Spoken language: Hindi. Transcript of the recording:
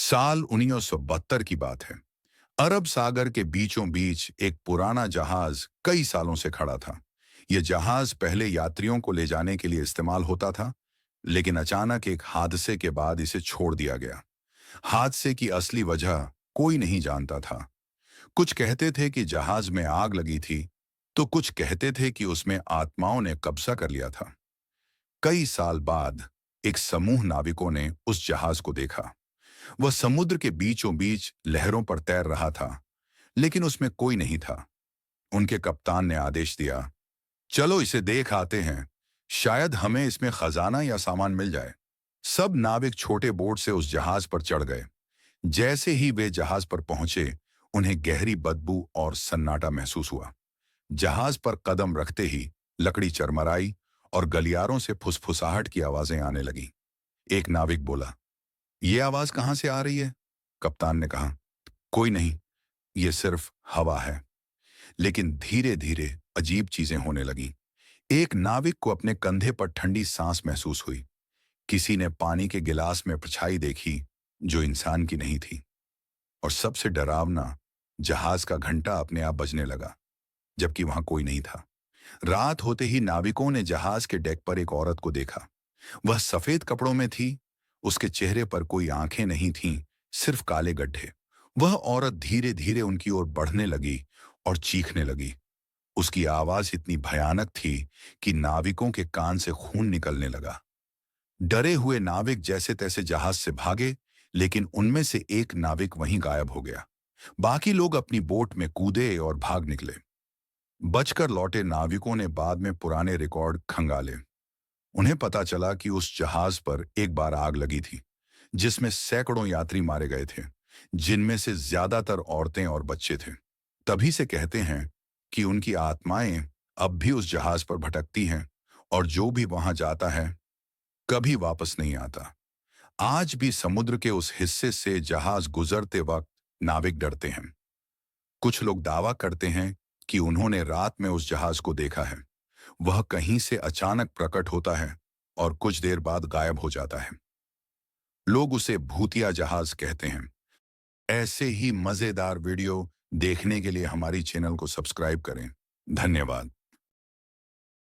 साल 1972 की बात है। अरब सागर के बीचों बीच एक पुराना जहाज कई सालों से खड़ा था। यह जहाज पहले यात्रियों को ले जाने के लिए इस्तेमाल होता था, लेकिन अचानक एक हादसे के बाद इसे छोड़ दिया गया। हादसे की असली वजह कोई नहीं जानता था। कुछ कहते थे कि जहाज में आग लगी थी, तो कुछ कहते थे कि उसमें आत्माओं ने कब्जा कर लिया था। कई साल बाद एक समूह नाविकों ने उस जहाज को देखा। वह समुद्र के बीचों बीच लहरों पर तैर रहा था, लेकिन उसमें कोई नहीं था। उनके कप्तान ने आदेश दिया, चलो इसे देख आते हैं, शायद हमें इसमें खजाना या सामान मिल जाए। सब नाविक छोटे बोट से उस जहाज पर चढ़ गए। जैसे ही वे जहाज पर पहुंचे, उन्हें गहरी बदबू और सन्नाटा महसूस हुआ। जहाज पर कदम रखते ही लकड़ी चरमराई और गलियारों से फुसफुसाहट की आवाजें आने लगी। एक नाविक बोला, ये आवाज कहां से आ रही है? कप्तान ने कहा, कोई नहीं, ये सिर्फ हवा है। लेकिन धीरे धीरे अजीब चीजें होने लगीं। एक नाविक को अपने कंधे पर ठंडी सांस महसूस हुई। किसी ने पानी के गिलास में परछाई देखी, जो इंसान की नहीं थी। और सबसे डरावना, जहाज का घंटा अपने आप बजने लगा, जबकि वहां कोई नहीं था। रात होते ही नाविकों ने जहाज के डेक पर एक औरत को देखा। वह सफेद कपड़ों में थी। उसके चेहरे पर कोई आंखें नहीं थीं, सिर्फ काले गड्ढे। वह औरत धीरे धीरे उनकी ओर बढ़ने लगी और चीखने लगी। उसकी आवाज इतनी भयानक थी कि नाविकों के कान से खून निकलने लगा। डरे हुए नाविक जैसे तैसे जहाज से भागे, लेकिन उनमें से एक नाविक वहीं गायब हो गया। बाकी लोग अपनी बोट में कूदे और भाग निकले। बचकर लौटे नाविकों ने बाद में पुराने रिकॉर्ड खंगाले। उन्हें पता चला कि उस जहाज पर एक बार आग लगी थी, जिसमें सैकड़ों यात्री मारे गए थे, जिनमें से ज्यादातर औरतें और बच्चे थे। तभी से कहते हैं कि उनकी आत्माएं अब भी उस जहाज पर भटकती हैं, और जो भी वहां जाता है कभी वापस नहीं आता। आज भी समुद्र के उस हिस्से से जहाज गुजरते वक्त नाविक डरते हैं। कुछ लोग दावा करते हैं कि उन्होंने रात में उस जहाज को देखा है। वह कहीं से अचानक प्रकट होता है और कुछ देर बाद गायब हो जाता है। लोग उसे भूतिया जहाज कहते हैं। ऐसे ही मजेदार वीडियो देखने के लिए हमारी चैनल को सब्सक्राइब करें। धन्यवाद।